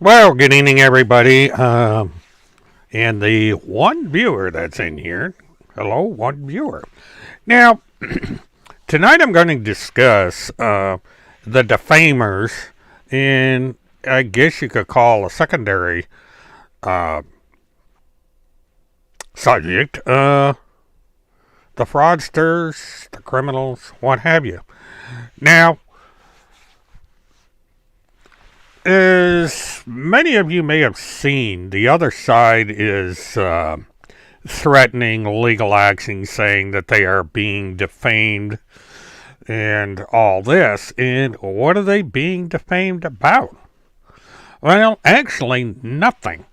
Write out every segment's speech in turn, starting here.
Well, good evening, everybody. And the one viewer that's in here. Hello, one viewer. Now, tonight I'm going to discuss the defamers in, I guess you could call a secondary uh, subject. The fraudsters, the criminals, what have you. Now, as many of you may have seen, the other side is threatening legal action, saying that they are being defamed and all this. And what are they being defamed about? Well, actually, nothing.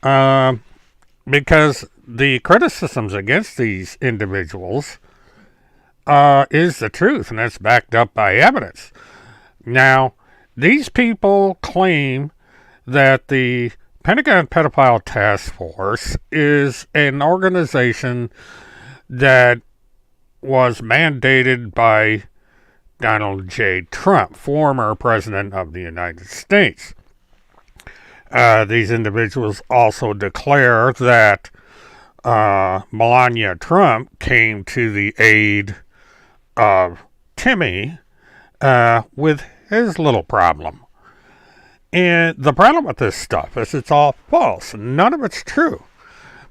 Because the criticisms against these individuals is the truth, and that's backed up by evidence. Now, these people claim that the Pentagon Pedophile Task Force is an organization that was mandated by Donald J. Trump, former President of the United States. These individuals also declare that Melania Trump came to the aid of Timmy with his little problem. And the problem with this stuff is it's all false. None of it's true.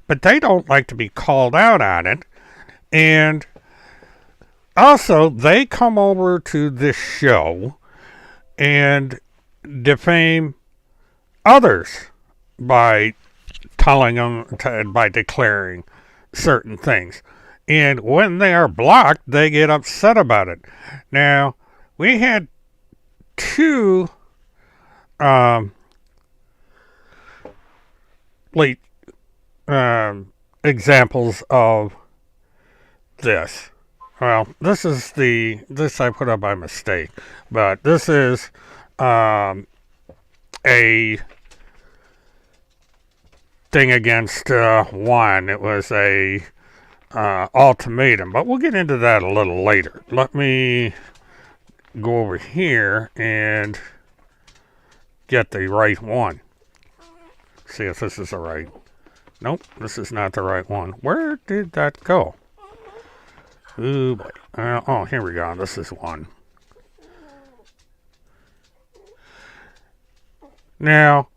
But they don't like to be called out on it. And also, they come over to this show and defame others by telling them, by declaring certain things. And when they are blocked, they get upset about it. Now, we had two late examples of this. Well, this I put up by mistake, but this is a thing against one. It was a ultimatum, but we'll get into that a little later. Let me go over here and get the right one. See if this is the right. Nope, this is not the right one. Where did that go? Ooh, boy. Oh, here we go. This is one. Now,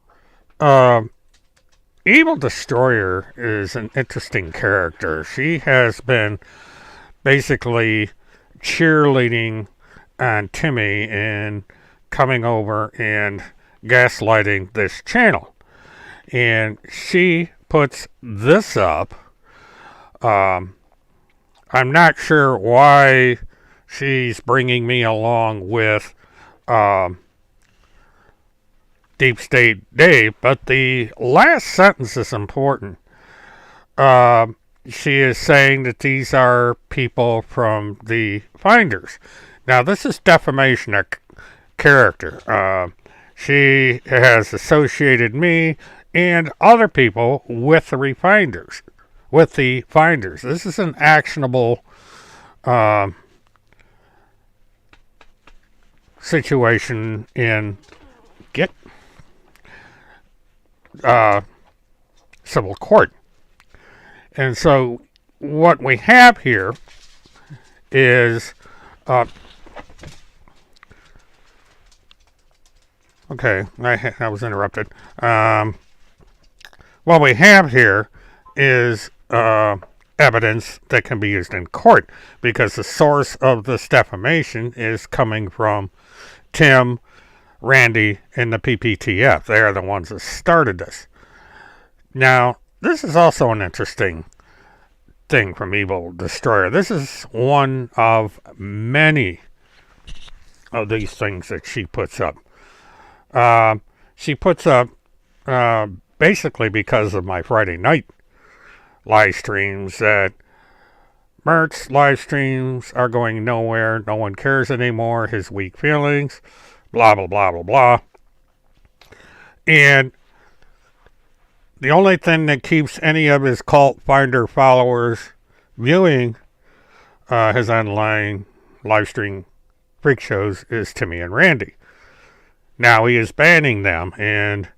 Evil Destroyer is an interesting character. She has been basically cheerleading on Timmy and coming over and gaslighting this channel. And she puts this up. I'm not sure why she's bringing me along with Deep State Dave, but the last sentence is important. She is saying that these are people from the Finders. Now, this is defamation of character. She has associated me and other people with the Finders. This is an actionable situation in civil court. And so what we have here is okay, I was interrupted. What we have here is evidence that can be used in court, because the source of this defamation is coming from Tim, Randy, and the PPTF. They are the ones that started this. Now, this is also an interesting thing from Evil Destroyer. This is one of many of these things that she puts up. She puts up basically because of my Friday night live streams that Mert's live streams are going nowhere. No one cares anymore. His weak feelings. Blah, blah, blah, blah, blah. And the only thing that keeps any of his cult finder followers viewing his online live stream freak shows is Timmy and Randy. Now he is banning them, and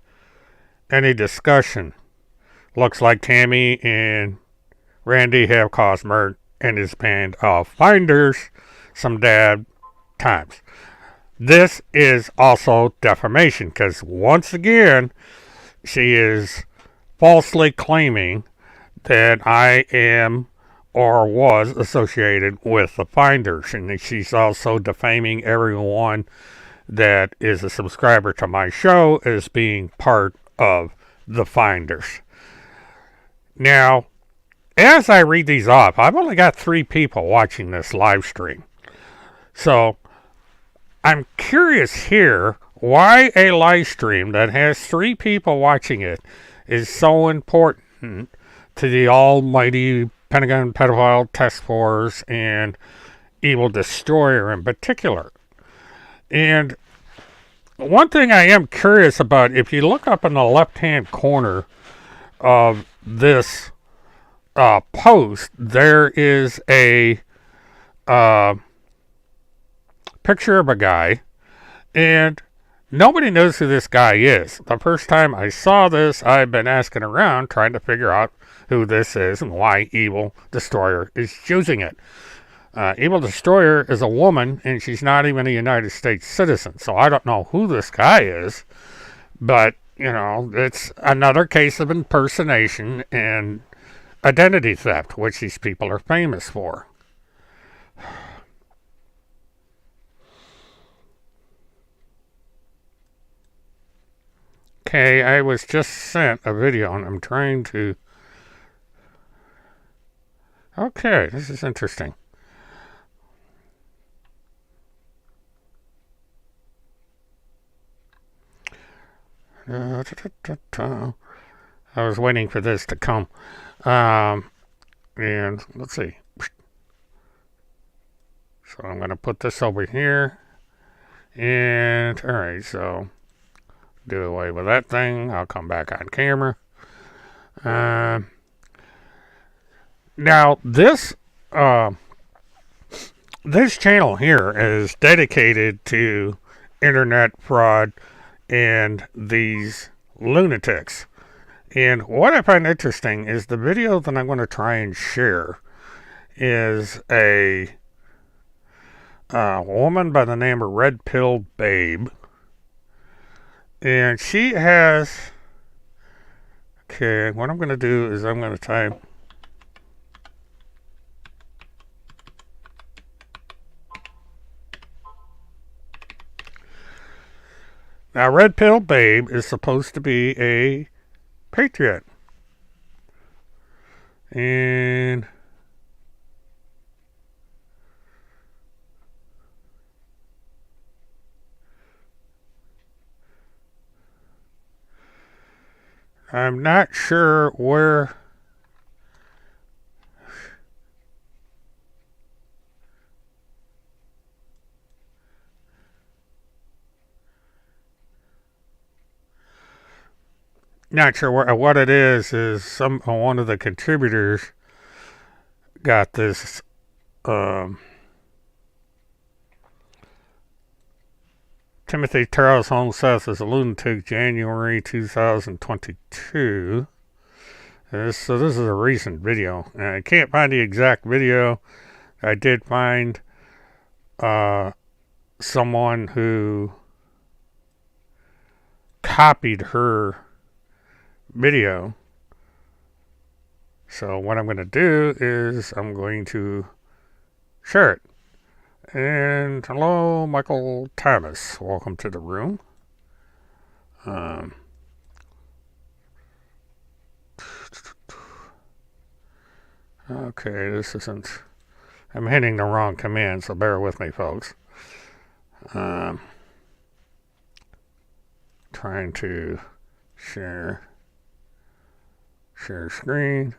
any discussion. Looks like Tammy and Randy have caused Mert and his band of finders some bad times. This is also defamation because once again, she is falsely claiming that I am or was associated with the finders, and she's also defaming everyone that is a subscriber to my show as being part of the finders. Now, as I read these off, I've only got 3 people watching this live stream. So, I'm curious here why a live stream that has 3 people watching it is so important to the almighty Pentagon Pedophile Task Force and Evil Destroyer in particular. And one thing I am curious about, if you look up in the left-hand corner of this post, there is a picture of a guy, and nobody knows who this guy is. The first time I saw this, I've been asking around trying to figure out who this is and why Evil Destroyer is using it. Evil Destroyer is a woman, and she's not even a United States citizen, so I don't know who this guy is, but, you know, it's another case of impersonation and identity theft, which these people are famous for. Okay, I was just sent a video, and I'm trying to... Okay, this is interesting. I was waiting for this to come. And let's see. So I'm going to put this over here. And, alright, so do away with that thing. I'll come back on camera. Now, this channel here is dedicated to internet fraud and these lunatics. And what I find interesting is the video that I'm going to try and share is a woman by the name of Red Pill Babe. And she has... Okay, what I'm going to do is I'm going to type... Now, Red Pill Babe is supposed to be a patriot. And I'm not sure where... Not sure what it is one of the contributors got this Timothy Charles Holmes Seth is a lunatic, January 2022. So this is a recent video. I can't find the exact video. I did find someone who copied her video. So what I'm going to do is I'm going to share it. And hello, Michael Thomas. Welcome to the room. Okay, this isn't... I'm hitting the wrong command, so bear with me, folks. Trying to share screen,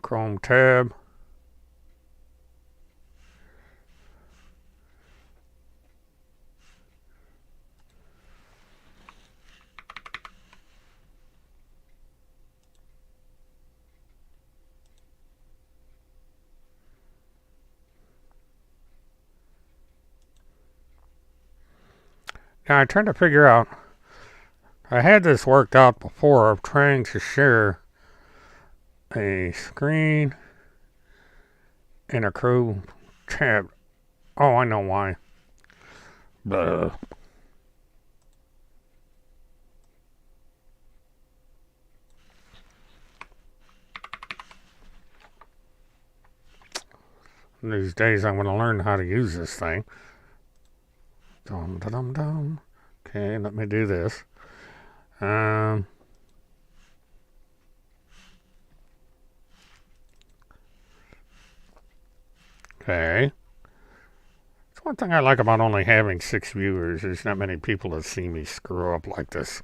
Chrome tab. Now I'm trying to figure out I had this worked out before of trying to share a screen in a crew chat. Oh, I know why. Blah. These days I'm going to learn how to use this thing. Dum dum dum. Okay, let me do this. Okay. It's one thing I like about only having 6 viewers. There's not many people that see me screw up like this.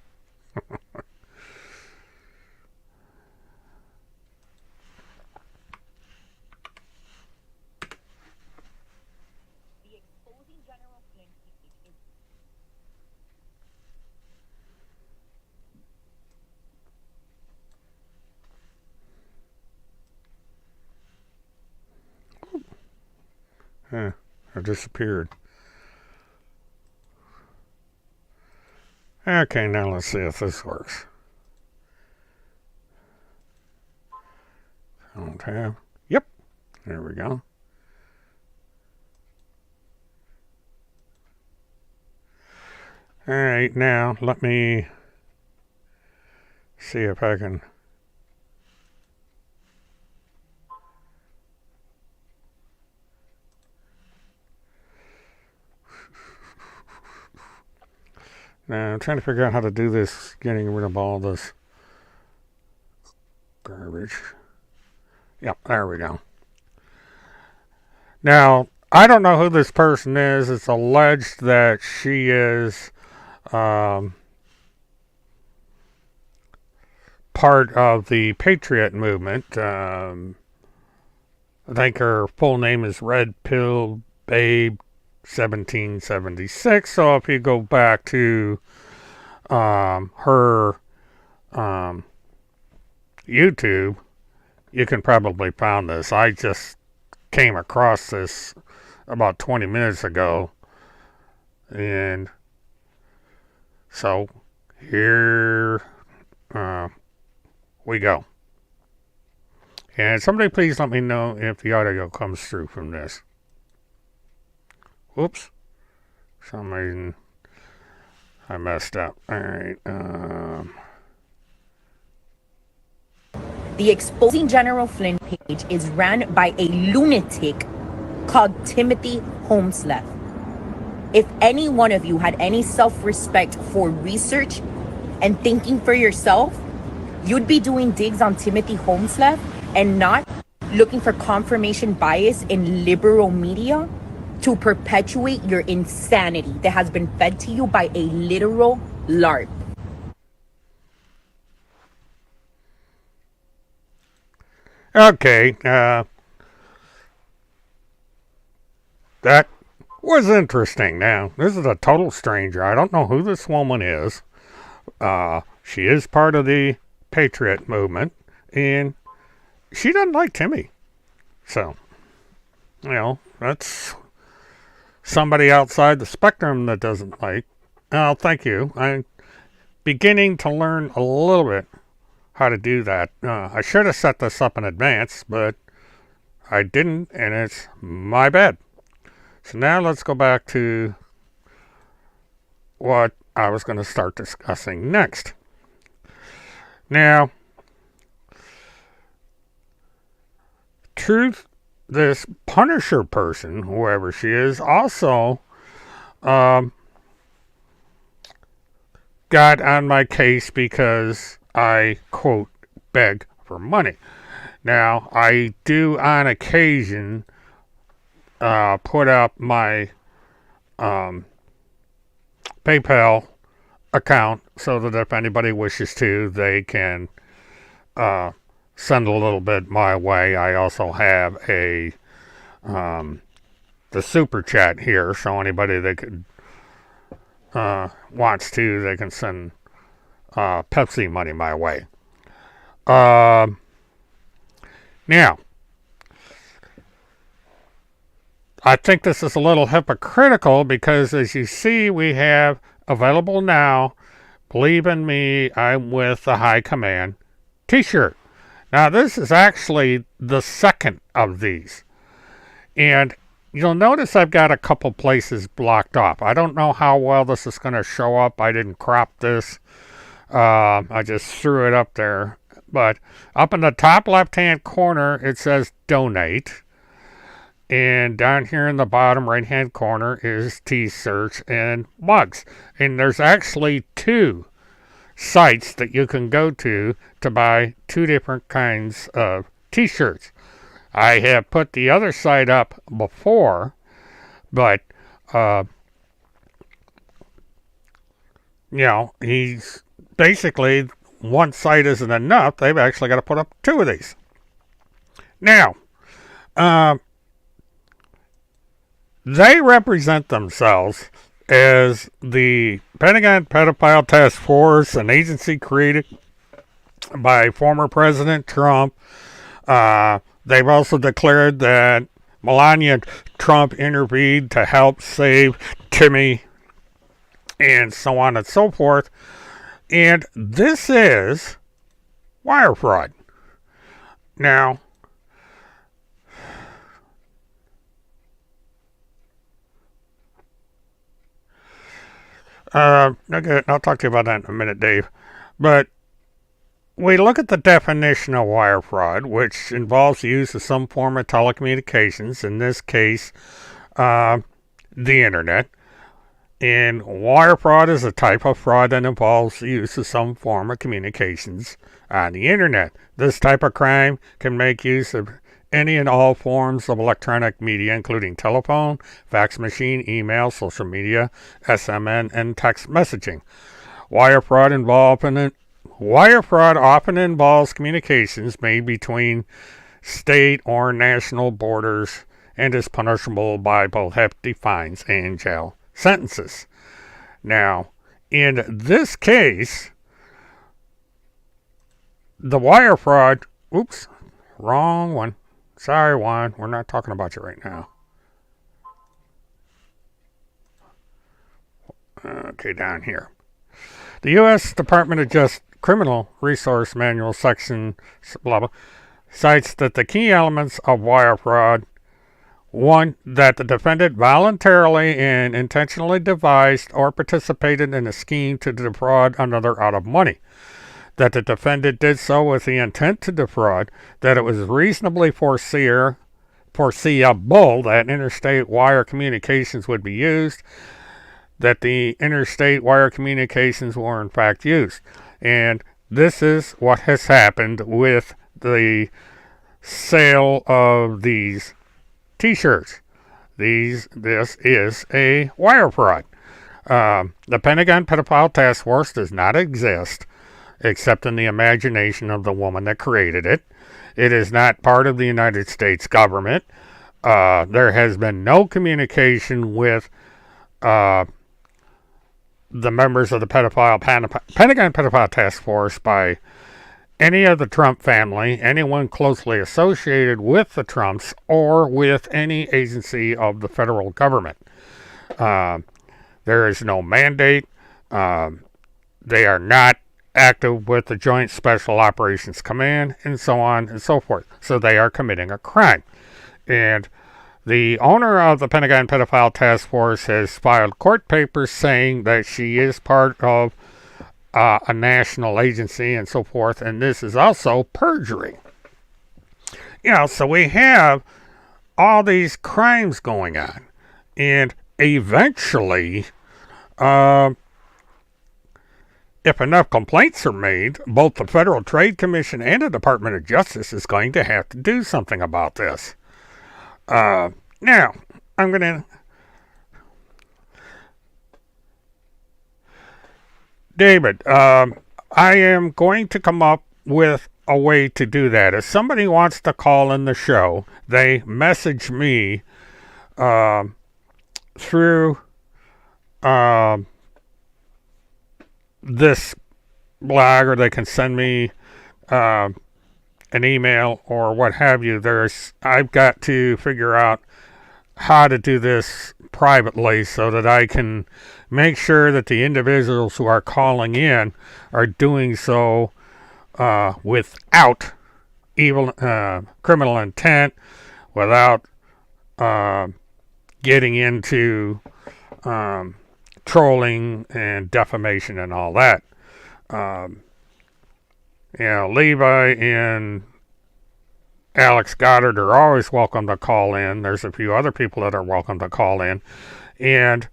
Huh, it disappeared. Okay, now let's see if this works. Don't have. Yep, there we go. Alright, now let me see if I can. Now I'm trying to figure out how to do this, getting rid of all this garbage. Yep, there we go. Now, I don't know who this person is. It's alleged that she is part of the Patriot movement. I think her full name is Red Pill Babe 1776. So if you go back to her YouTube, you can probably find this. I just came across this about 20 minutes ago, and so here we go. And somebody please let me know if the audio comes through from this. Whoops. For some reason I messed up. Alright. The Exposing General Flynn page is ran by a lunatic called Timothy Holmeslev. If any one of you had any self-respect for research and thinking for yourself, you'd be doing digs on Timothy Holmeslev and not looking for confirmation bias in liberal media to perpetuate your insanity that has been fed to you by a literal LARP. Okay, that was interesting. Now, this is a total stranger. I don't know who this woman is. She is part of the Patriot movement, and she doesn't like Timmy. So, you know, that's somebody outside the spectrum that doesn't like. Oh, thank you. I'm beginning to learn a little bit how to do that. I should have set this up in advance, but I didn't, and it's my bad. So now let's go back to what I was going to start discussing next. Now, this Punisher person, whoever she is, also got on my case because I, quote, beg for money. Now, I do on occasion put up my PayPal account so that if anybody wishes to, they can send a little bit my way. I also have the super chat here, so anybody that could wants to, they can send Pepsi money my way. Now, I think this is a little hypocritical because, as you see, we have available now Believe in me, I'm with the high command t-shirt. Now, this is actually the second of these. And you'll notice I've got a couple places blocked off. I don't know how well this is going to show up. I didn't crop this. I just threw it up there. But up in the top left-hand corner, it says donate. And down here in the bottom right-hand corner is T-shirts and mugs. And there's actually two sites that you can go to buy two different kinds of T-shirts. I have put the other site up before, but, he's basically, one site isn't enough. They've actually got to put up two of these. Now, they represent themselves as the Pentagon Pedophile Task Force, an agency created by former President Trump. They've also declared that Melania Trump intervened to help save Timmy, and so on and so forth. And this is wire fraud. Now, okay, I'll talk to you about that in a minute, Dave. But we look at the definition of wire fraud, which involves the use of some form of telecommunications, in this case, the internet. And wire fraud is a type of fraud that involves the use of some form of communications on the internet. This type of crime can make use of any and all forms of electronic media, including telephone, fax machine, email, social media, SMN, and text messaging. Wire fraud often involves communications made between state or national borders and is punishable by both hefty fines and jail sentences. Now, in this case, the wire fraud, oops, wrong one. Sorry, Juan, we're not talking about you right now. Okay, down here. The U.S. Department of Justice Criminal Resource Manual section blah, blah, cites that the key elements of wire fraud: 1. That the defendant voluntarily and intentionally devised or participated in a scheme to defraud another out of money. That the defendant did so with the intent to defraud. That it was reasonably foreseeable that interstate wire communications would be used. That the interstate wire communications were in fact used. And this is what has happened with the sale of these T-shirts. This is a wire fraud. The Pentagon Pedophile Task Force does not exist except in the imagination of the woman that created it. It is not part of the United States government. There has been no communication with the members of the Pentagon Pedophile Task Force by any of the Trump family, anyone closely associated with the Trumps, or with any agency of the federal government. There is no mandate. They are not active with the Joint Special Operations Command, and so on and so forth. So they are committing a crime. And the owner of the Pentagon Pedophile Task Force has filed court papers saying that she is part of a national agency and so forth, and this is also perjury. So we have all these crimes going on, and eventually, if enough complaints are made, both the Federal Trade Commission and the Department of Justice is going to have to do something about this. Now, I'm going to... David, I am going to come up with a way to do that. If somebody wants to call in the show, they message me through this blog, or they can send me an email or what have you. I've got to figure out how to do this privately so that I can make sure that the individuals who are calling in are doing so without evil criminal intent, without getting into trolling and defamation and all that. Levi and Alex Goddard are always welcome to call in. There's a few other people that are welcome to call in. And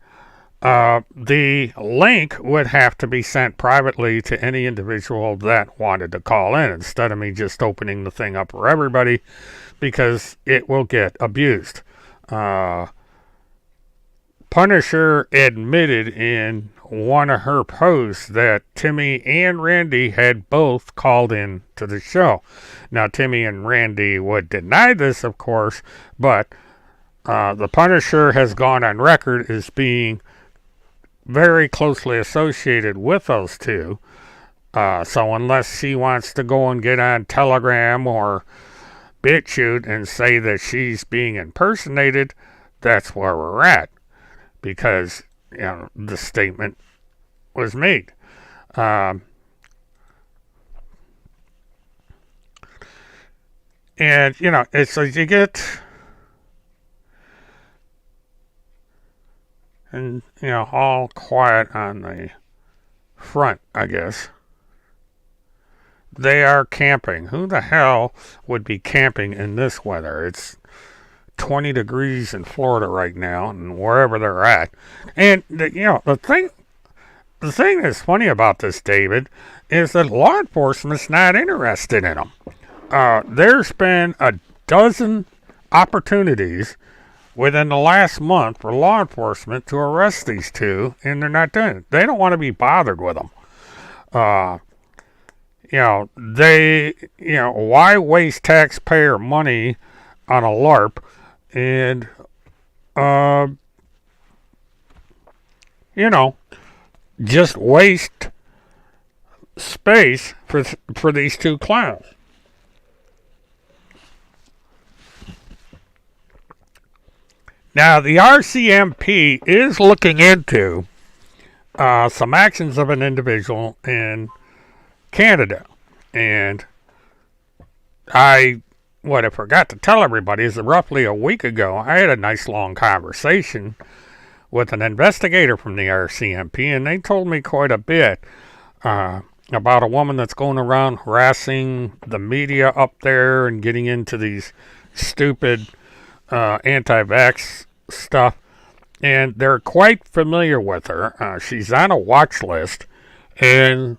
the link would have to be sent privately to any individual that wanted to call in, instead of me just opening the thing up for everybody, because it will get abused. Punisher admitted in one of her posts that Timmy and Randy had both called in to the show. Now, Timmy and Randy would deny this, of course, but the Punisher has gone on record as being very closely associated with those two. So unless she wants to go and get on Telegram or BitChute and say that she's being impersonated, that's where we're at. Because, the statement was made. And, it's like you get, and, all quiet on the front, I guess. They are camping. Who the hell would be camping in this weather? It's 20 degrees in Florida right now, and wherever they're at. And the thing that's funny about this, David, is that law enforcement's not interested in them. There's been a dozen opportunities within the last month for law enforcement to arrest these two, and they're not doing it. They don't want to be bothered with them. Why waste taxpayer money on a LARP? And, just waste space for these two clowns. Now, the RCMP is looking into some actions of an individual in Canada. And I forgot to tell everybody is that roughly a week ago, I had a nice long conversation with an investigator from the RCMP, and they told me quite a bit about a woman that's going around harassing the media up there and getting into these stupid anti-vax stuff. And they're quite familiar with her. She's on a watch list, and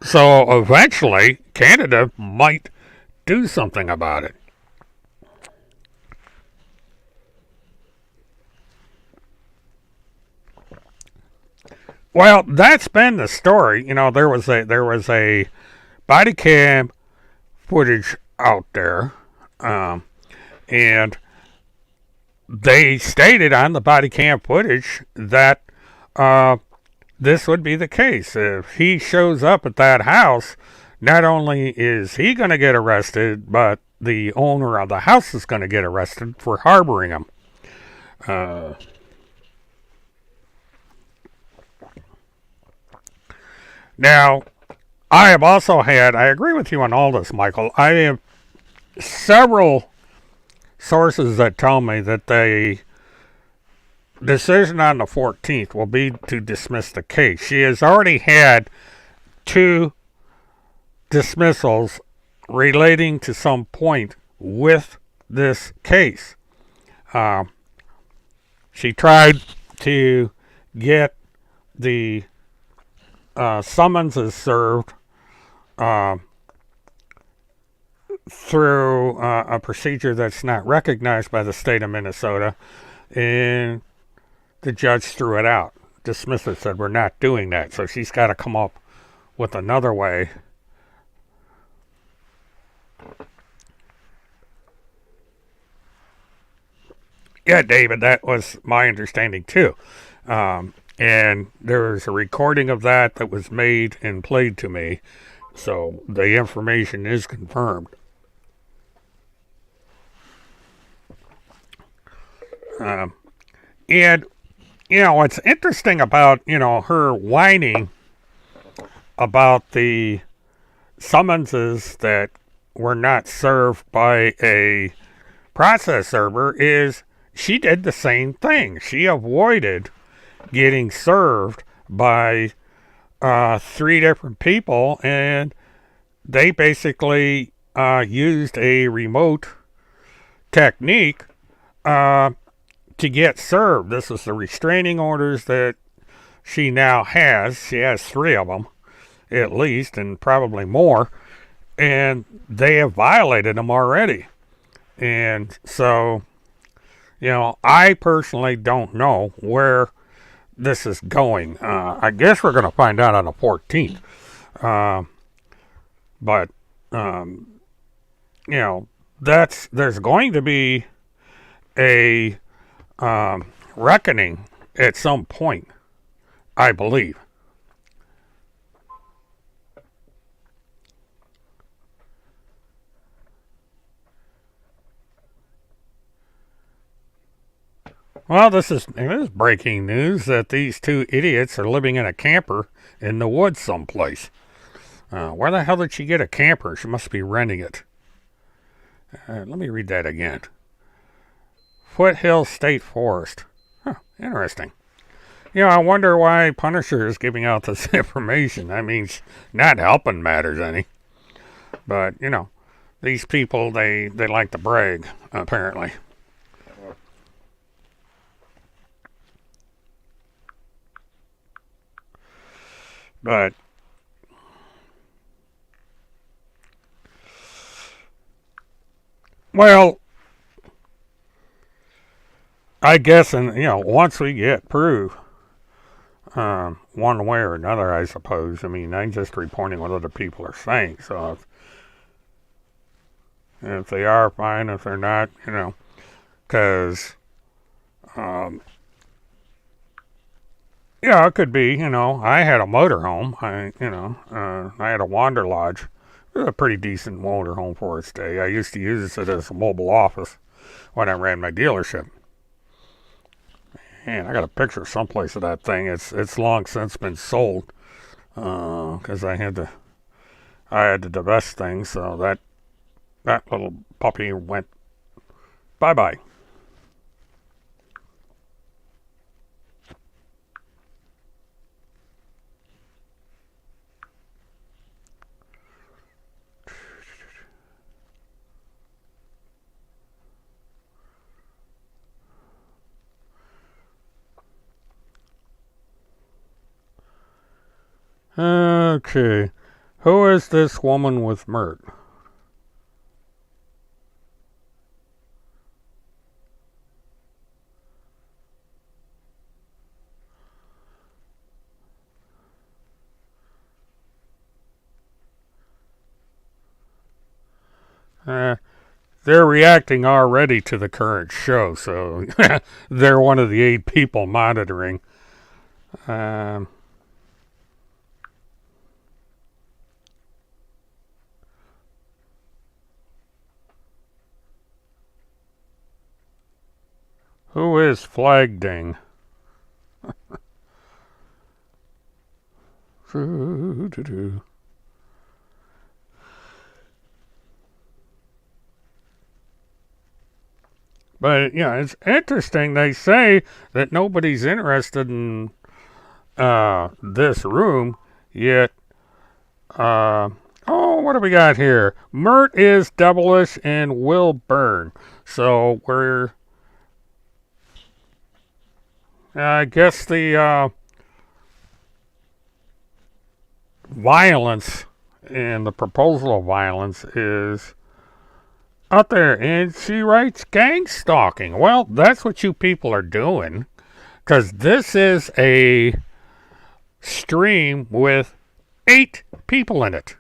so eventually Canada might do something about it. Well, that's been the story. There was a body cam footage out there, and they stated on the body cam footage that this would be the case. If he shows up at that house, not only is he going to get arrested, but the owner of the house is going to get arrested for harboring him. Now, I agree with you on all this, Michael. I have several sources that tell me that the decision on the 14th will be to dismiss the case. She has already had 2 dismissals relating to some point with this case. She tried to get the summonses served through a procedure that's not recognized by the state of Minnesota, and the judge threw it out, dismissed it, said we're not doing that. So she's got to come up with another way. Yeah, David, that was my understanding too. And there's a recording of that was made and played to me. So the information is confirmed. And what's interesting about, her whining about the summonses that were not served by a process server is she did the same thing. She avoided getting served by 3 different people, and they basically used a remote technique to get served. This is the restraining orders that she now has. She has 3 of them, at least, and probably more. And they have violated them already. And so, I personally don't know where this is going. I guess we're going to find out on the 14th. But, there's going to be a reckoning at some point, I believe. Well, this is breaking news that these 2 idiots are living in a camper in the woods someplace. Where the hell did she get a camper? She must be renting it. Let me read that again. Foothill State Forest. Huh, interesting. I wonder why Punisher is giving out this information. I mean, not helping matters any. But, these people, they like to brag, apparently. But well, I guess, and once we get proof, one way or another, I suppose. I mean, I'm just reporting what other people are saying. So if they are, fine. If they're not, because it could be, I had a motorhome. I had a Wander Lodge. It was a pretty decent motorhome for its day. I used to use it as a mobile office when I ran my dealership. Man, I got a picture someplace of that thing. It's long since been sold because I had to divest things. So that little puppy went bye-bye. Okay. Who is this woman with Mert? They're reacting already to the current show, so they're one of the 8 people monitoring. Who is Flagding? But, it's interesting. They say that nobody's interested in this room, yet, what do we got here? Mert is devilish and will burn. So, I guess the violence and the proposal of violence is out there. And she writes gang stalking. Well, that's what you people are doing, because this is a stream with 8 people in it.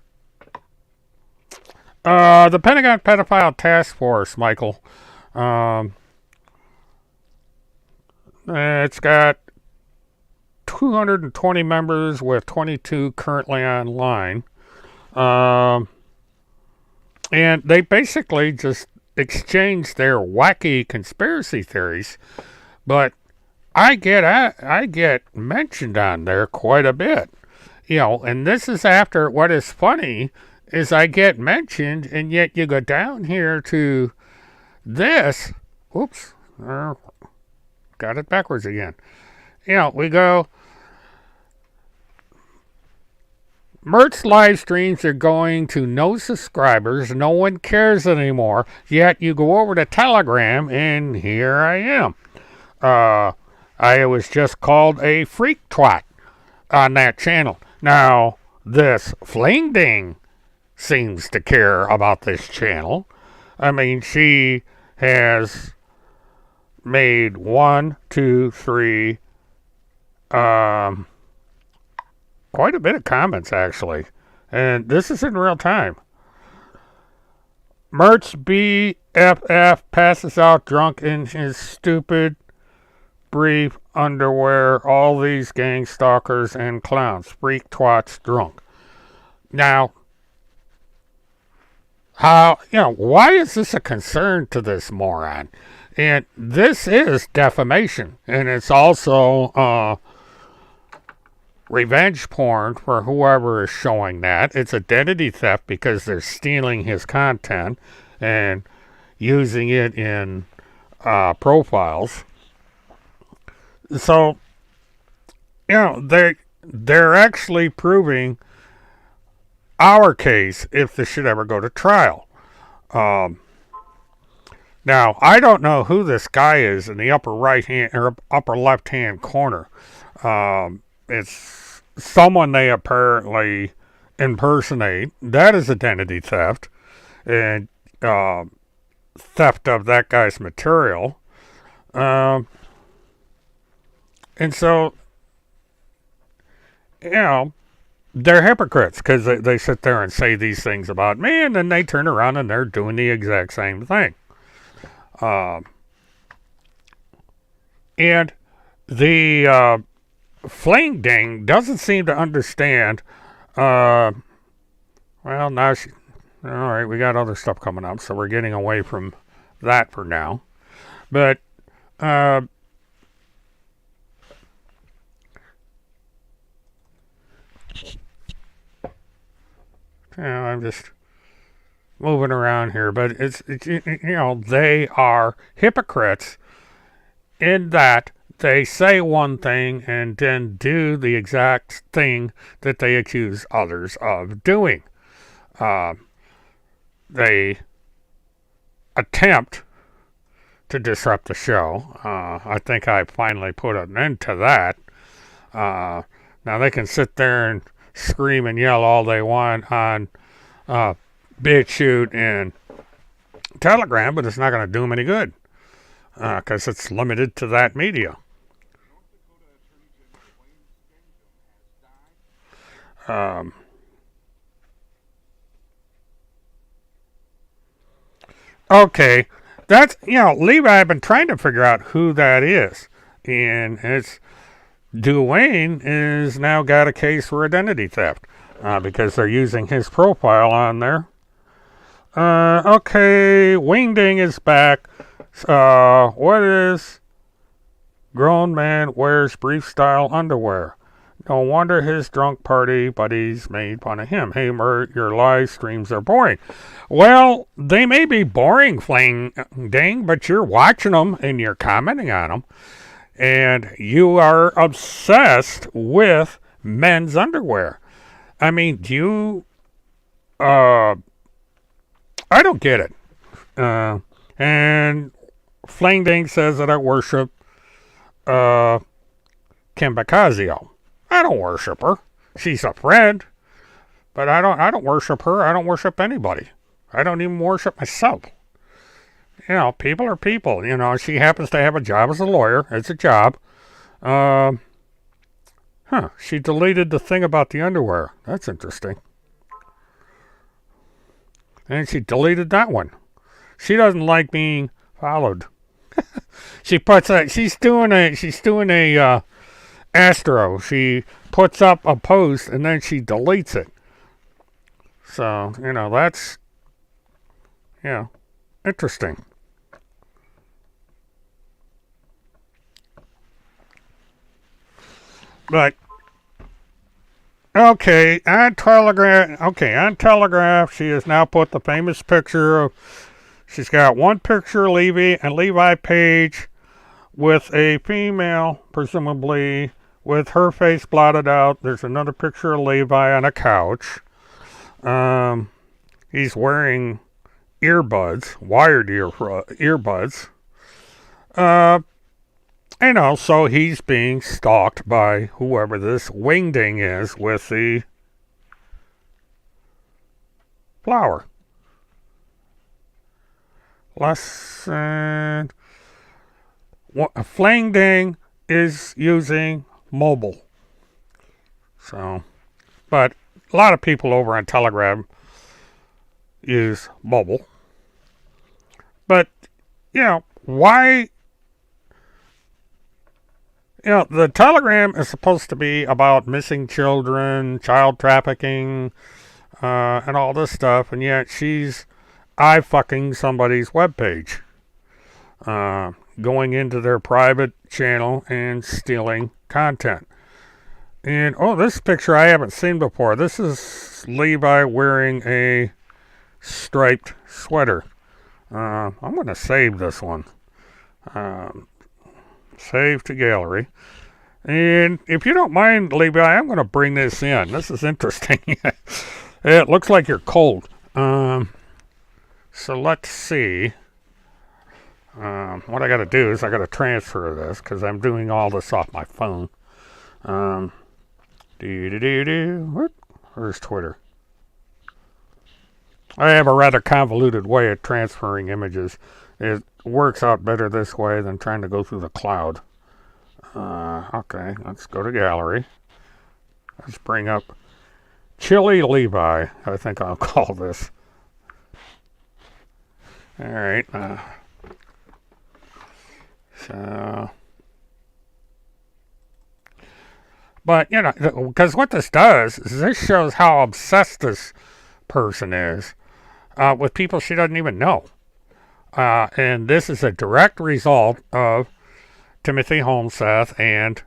The Pentagon Pedophile Task Force, Michael. It's got 220 members with 22 currently online. And they basically just exchange their wacky conspiracy theories. But I get mentioned on there quite a bit. And this is after what is funny is I get mentioned, and yet you go down here to this. Oops, got it backwards again. We go. Merch live streams are going to no subscribers. No one cares anymore. Yet you go over to Telegram, and here I am. I was just called a freak twat on that channel. Now, this Fling Ding seems to care about this channel. I mean, she has made 1, 2, 3, quite a bit of comments, actually. And this is in real time. Merch BFF passes out drunk in his stupid brief underwear. All these gang stalkers and clowns. Freak twats drunk. Now, why is this a concern to this moron? And this is defamation. And it's also revenge porn for whoever is showing that. It's identity theft because they're stealing his content and using it in profiles. So, they're actually proving our case if this should ever go to trial. Now, I don't know who this guy is in the upper right hand or upper left hand corner. It's someone they apparently impersonate. That is identity theft and theft of that guy's material. And so, they're hypocrites because they sit there and say these things about me, and then they turn around and they're doing the exact same thing. And the Fling Ding doesn't seem to understand. Well, now all right, we got other stuff coming up, so we're getting away from that for now. But I'm just moving around here, but it's they are hypocrites in that they say one thing and then do the exact thing that they accuse others of doing. They attempt to disrupt the show. I think I finally put an end to that. Now they can sit there and scream and yell all they want on BitChute and Telegram, but it's not going to do them any good because it's limited to that media. Okay, that's, Levi, I've been trying to figure out who that is, and it's Dwayne is now got a case for identity theft because they're using his profile on there. Okay, Wingding is back. What is grown man wears brief style underwear? No wonder his drunk party buddies made fun of him. Hey, Mert, your live streams are boring. Well, they may be boring, Fling Ding, but you're watching them and you're commenting on them. And you are obsessed with men's underwear. I mean, do you... I don't get it. And Fling Ding says that I worship Kim Bacazio. I don't worship her. She's a friend. But I don't worship her. I don't worship anybody. I don't even worship myself. People are people. She happens to have a job as a lawyer. It's a job. She deleted the thing about the underwear. That's interesting. And she deleted that one. She doesn't like being followed. She's doing a Astro. She puts up a post and then she deletes it. So, that's, interesting. But on Telegraph, she has now put the famous picture of. She's got one picture of Levi Page with a female, presumably, with her face blotted out. There's another picture of Levi on a couch. He's wearing wired earbuds. So he's being stalked by whoever this wingding is with the flower. Fling Ding is using mobile. So, but a lot of people over on Telegram use mobile. But, why? The Telegram is supposed to be about missing children, child trafficking, and all this stuff, and yet she's fucking somebody's webpage, going into their private channel and stealing content. And this picture I haven't seen before. This is Levi wearing a striped sweater. I'm going to save this one. Save to gallery. And if you don't mind, Levi, I'm going to bring this in. This is interesting. It looks like you're cold. So let's see. What I got to do is I got to transfer this because I'm doing all this off my phone. Where's Twitter? I have a rather convoluted way of transferring images. It works out better this way than trying to go through the cloud. Okay, let's go to gallery. Let's bring up Chili Levi, I think I'll call this. Alright, but, because what this does is this shows how obsessed this person is with people she doesn't even know. And this is a direct result of Timothy Holmseth and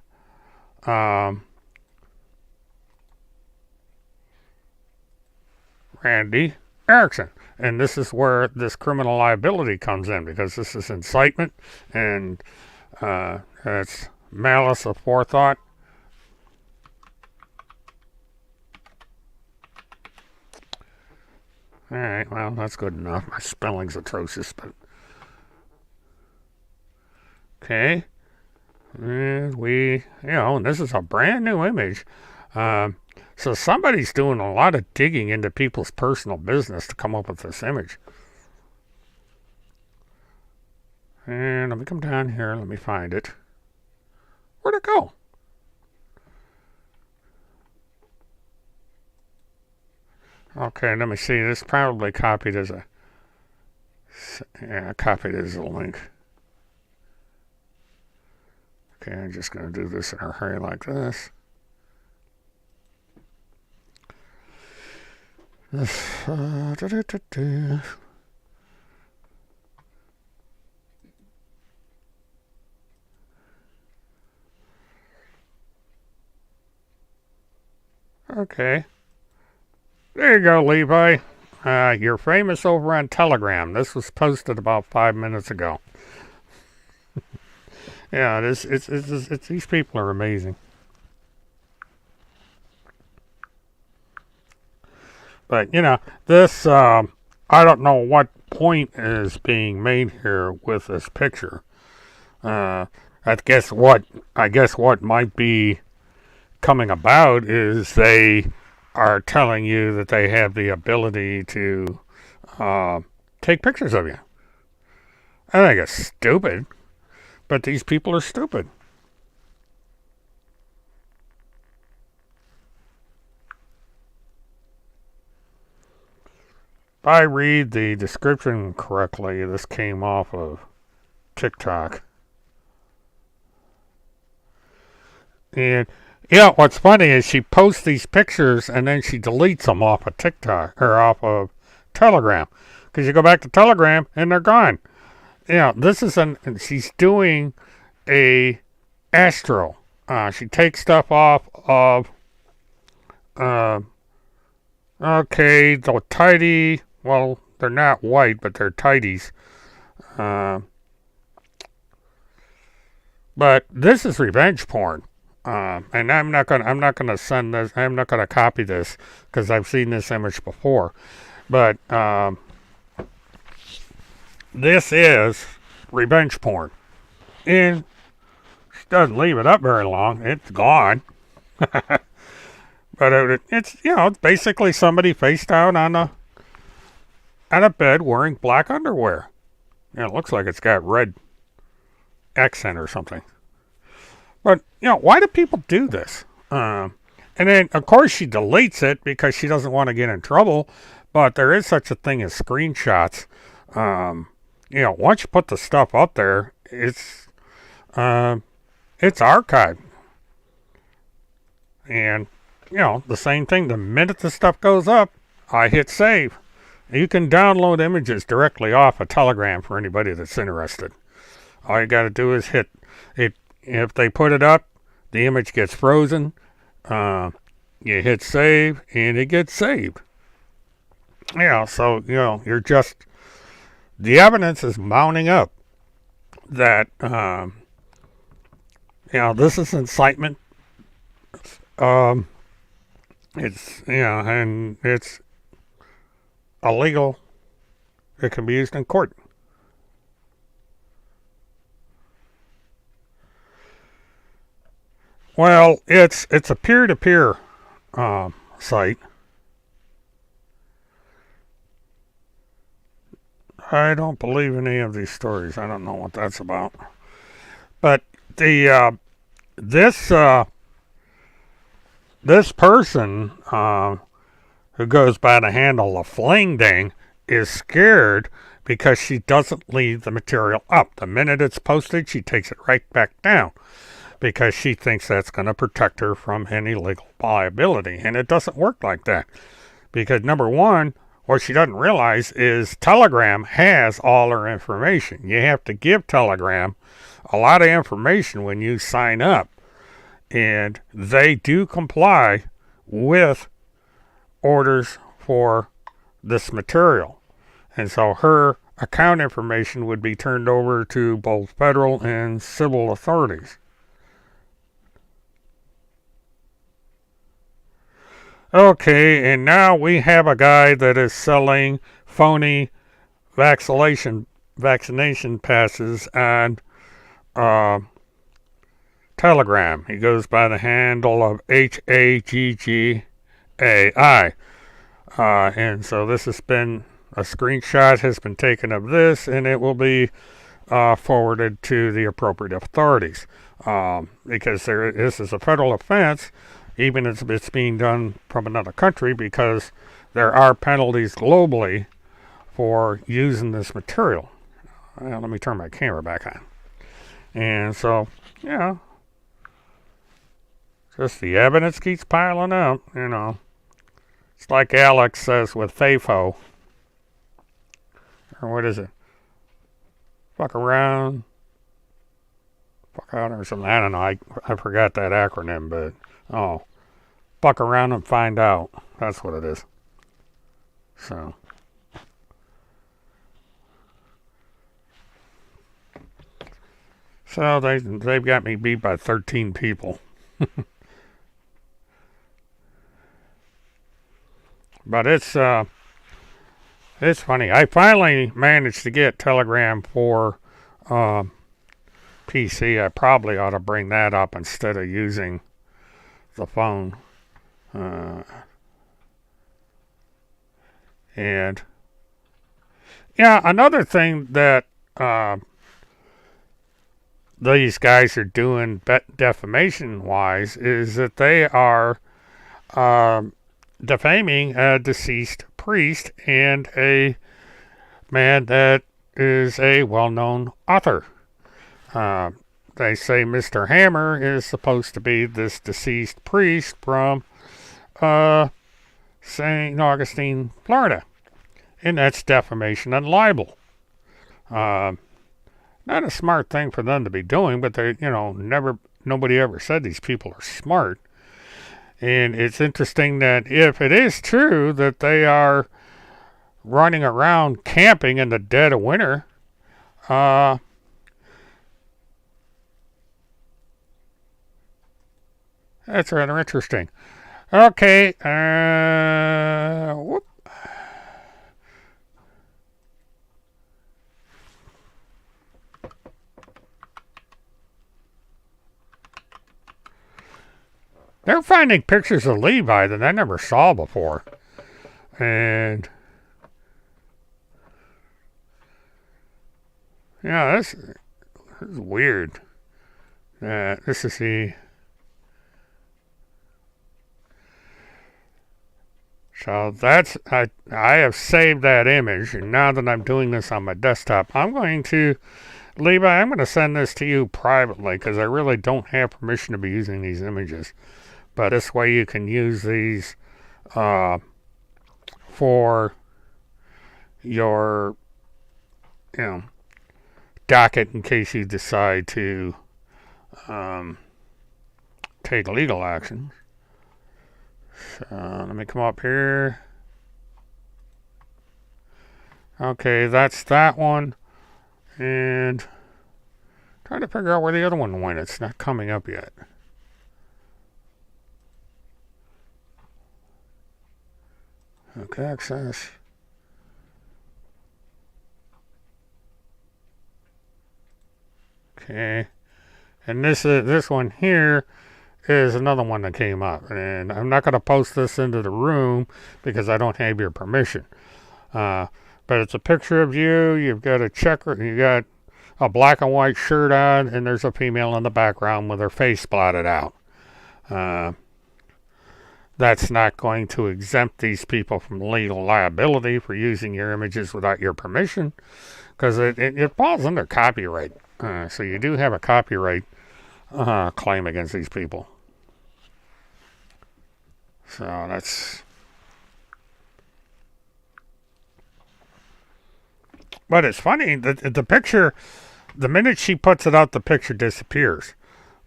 Randy Erickson. And this is where this criminal liability comes in, because this is incitement and it's malice aforethought. Alright, well, that's good enough. My spelling's atrocious, but... Okay. And and this is a brand new image. So somebody's doing a lot of digging into people's personal business to come up with this image. And let me come down here. Let me find it. Where'd it go? Okay, let me see. This probably copied as a... Yeah, copied as a link. Okay, I'm just going to do this in a hurry like this. Okay. There you go, Levi. You're famous over on Telegram. This was posted about 5 minutes ago. Yeah, it's these people are amazing. But, this, I don't know what point is being made here with this picture. I guess what might be coming about is they are telling you that they have the ability to take pictures of you. I think it's stupid, but these people are stupid. If I read the description correctly, this came off of TikTok. And what's funny is she posts these pictures and then she deletes them off of TikTok or off of Telegram, because you go back to Telegram and they're gone. This is she's doing a astro She takes stuff off of, okay, the tidy, well, they're not white, but they're tidies. But this is revenge porn. And I'm not gonna send this. I'm not gonna copy this because I've seen this image before. But this is revenge porn, and she doesn't leave it up very long. It's gone. But it's it's basically somebody face down on a bed wearing black underwear. It looks like it's got red accent or something. But, why do people do this? And then, of course, she deletes it because she doesn't want to get in trouble. But there is such a thing as screenshots. Once you put the stuff up there, it's archived. And, the same thing. The minute the stuff goes up, I hit save. You can download images directly off a Telegram for anybody that's interested. All you got to do is hit it. If they put it up, the image gets frozen. You hit save, and it gets saved. So, you're just... The evidence is mounting up that, this is incitement. It's, and it's illegal. It can be used in court. Well, it's a peer-to-peer site. I don't believe any of these stories. I don't know what that's about. But the this person who goes by the handle of Fling Ding is scared because she doesn't leave the material up. The minute it's posted, she takes it right back down, because she thinks that's going to protect her from any legal liability. And it doesn't work like that. Because number one, what she doesn't realize is Telegram has all her information. You have to give Telegram a lot of information when you sign up. And they do comply with orders for this material. And so her account information would be turned over to both federal and civil authorities. Okay, and now we have a guy that is selling phony vaccination passes on Telegram. He goes by the handle of HAGGAI. And so this has been, a screenshot has been taken of this, and it will be forwarded to the appropriate authorities. Because this is a federal offense, even if it's being done from another country, because there are penalties globally for using this material. Well, let me turn my camera back on. And so, just the evidence keeps piling up, It's like Alex says with FAFO. Or what is it? Fuck around. Fuck out or something. I don't know. I forgot that acronym, but... fuck around and find out. That's what it is. So they've got me beat by 13 people. But it's funny. I finally managed to get Telegram for PC. I probably ought to bring that up instead of using the phone. And another thing that these guys are doing defamation wise is that they are defaming a deceased priest and a man that is a well-known author. They say Mr. Hammer is supposed to be this deceased priest from St. Augustine, Florida. And that's defamation and libel. Not a smart thing for them to be doing, but they, never nobody ever said these people are smart. And it's interesting that if it is true that they are running around camping in the dead of winter, that's rather interesting. Okay, whoop. They're finding pictures of Levi that I never saw before. And yeah, this is weird. This is the... So that's... I have saved that image, and now that I'm doing this on my desktop, I'm going to... Levi, I'm going to send this to you privately, because I really don't have permission to be using these images. But this way you can use these for your, docket in case you decide to take legal action. So let me come up here. Okay, that's that one. And trying to figure out where the other one went. It's not coming up yet. Okay, access. Okay, and this one here is another one that came up, and I'm not going to post this into the room because I don't have your permission. But it's a picture of you. You've got a checker. You got a black and white shirt on, and there's a female in the background with her face blotted out. That's not going to exempt these people from legal liability for using your images without your permission, because it falls under copyright. So you do have a copyright claim against these people. So that's... But it's funny, the picture, the minute she puts it out, the picture disappears.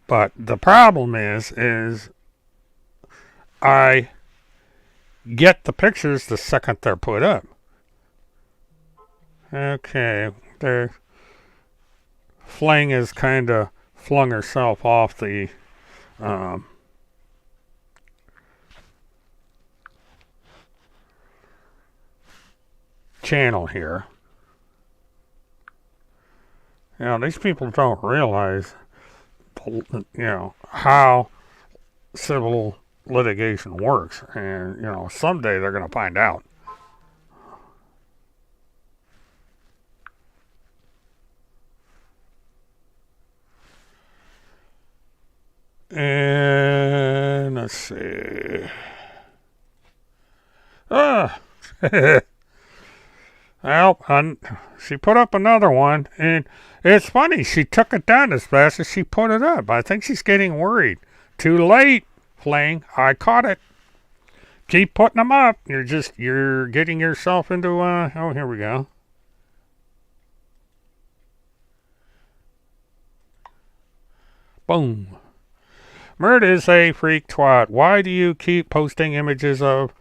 But the problem is I get the pictures the second they're put up. Okay, Flang has kind of flung herself off the channel here. These people don't realize, how civil litigation works, and someday they're going to find out. And let's see. Well, she put up another one, and it's funny, she took it down as fast as she put it up. I think she's getting worried. Too late, Flang. I caught it. Keep putting them up. You're getting yourself into, oh, here we go. Boom. Mert is a freak twat. Why do you keep posting images of